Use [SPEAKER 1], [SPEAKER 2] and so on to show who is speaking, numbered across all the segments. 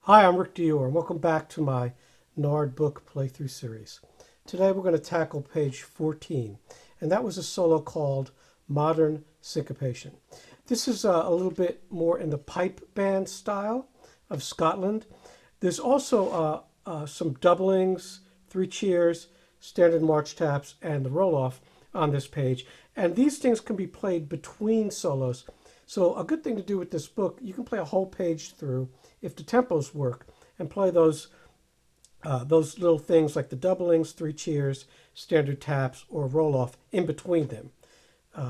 [SPEAKER 1] Hi, I'm Rick Dior, and welcome back to my N.A.R.D book playthrough series. Today we're going to tackle page 14, and that was a solo called Modern Syncopation. This is a little bit more in the pipe band style of Scotland. There's also some doublings, three cheers, standard march taps, and the roll-off on this page. And these things can be played between solos. So a good thing to do with this book, you can play a whole page through if the tempos work and play those little things like the doublings, three cheers, standard taps, or roll-off in between them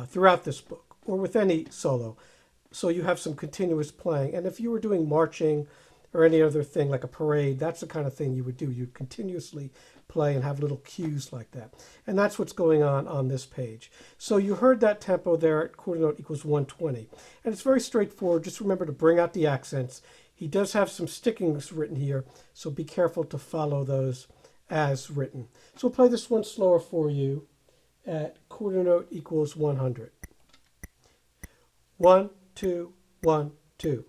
[SPEAKER 1] throughout this book or with any solo. So you have some continuous playing. And if you were doing marching or any other thing like a parade, that's the kind of thing you would do. You'd continuously play and have little cues like that. And that's what's going on this page. So you heard that tempo there at quarter note equals 120. And it's very straightforward. Just remember to bring out the accents. He does have some stickings written here, so be careful to follow those as written. So we'll play this one slower for you at quarter note equals 100. 1, 2, 1, 2.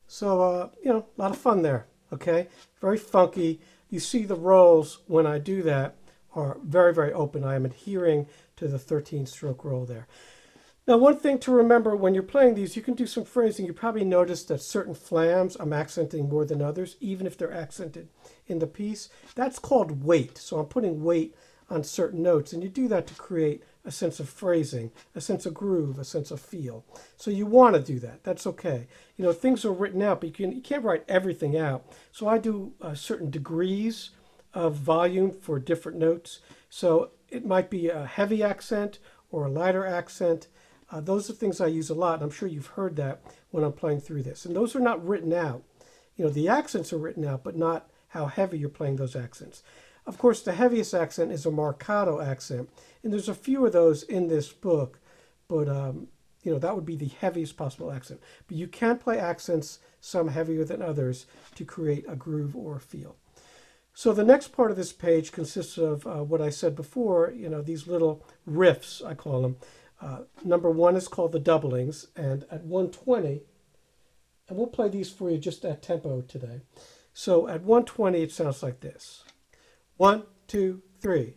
[SPEAKER 1] So, a lot of fun there, okay? Very funky. You see the rolls when I do that are very, very open. I am adhering to the 13-stroke roll there. Now, one thing to remember when you're playing these, you can do some phrasing. You probably noticed that certain flams I'm accenting more than others, even if they're accented in the piece. That's called weight. So I'm putting weight on certain notes, and you do that to create a sense of phrasing, a sense of groove, a sense of feel. So you want to do that. That's okay. Things are written out, but you can't write everything out. So I do certain degrees of volume for different notes. So it might be a heavy accent or a lighter accent. Those are things I use a lot, and I'm sure you've heard that when I'm playing through this. And those are not written out. The accents are written out, but not how heavy you're playing those accents. Of course, the heaviest accent is a marcato accent, and there's a few of those in this book, but that would be the heaviest possible accent. But you can play accents, some heavier than others, to create a groove or a feel. So the next part of this page consists of what I said before, these little riffs, I call them. Number one is called the doublings, and at 120, and we'll play these for you just at tempo today. So at 120, it sounds like this. 1, 2, 3.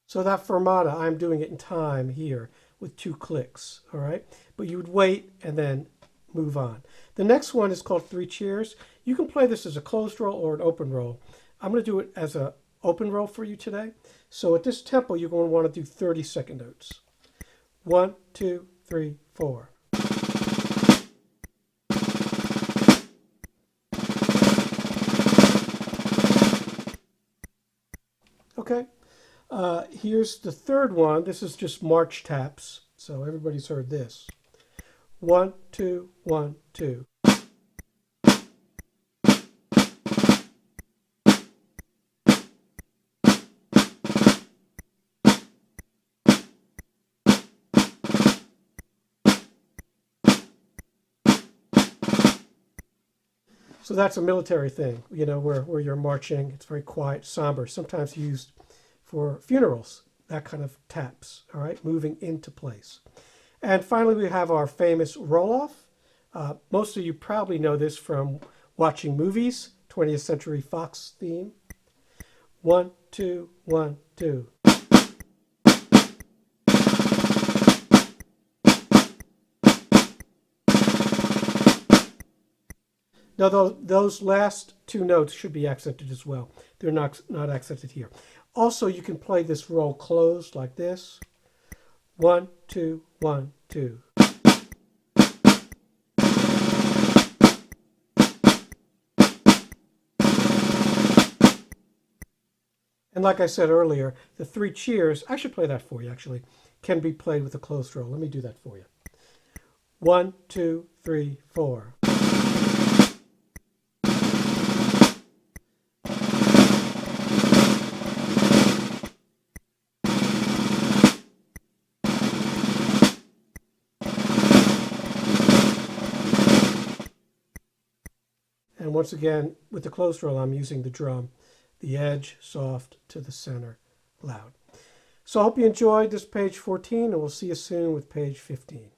[SPEAKER 1] So that fermata, I'm doing it in time here with 2 clicks, all right? But you would wait and then move on. The next one is called three cheers. You can play this as a closed roll or an open roll. I'm going to do it as an open roll for you today. So at this tempo, you're going to want to do 30-second notes. 1, 2, 3, 4. Okay. Here's the third one. This is just march taps. So everybody's heard this. 1, 2, 1, 2. So that's a military thing, you know, where you're marching. It's very quiet, somber, sometimes used for funerals, that kind of taps, all right, moving into place. And finally, we have our famous roll-off. Most of you probably know this from watching movies, 20th Century Fox theme. 1, 2, 1, 2. Now, those last two notes should be accented as well. They're not accented here. Also, you can play this roll closed like this. 1, 2, 1, 2. And like I said earlier, the 3 cheers, I should play that for you actually, can be played with a closed roll. Let me do that for you. 1, 2, 3, 4. And once again, with the closed roll, I'm using the drum, the edge soft to the center loud. So I hope you enjoyed this page 14, and we'll see you soon with page 15.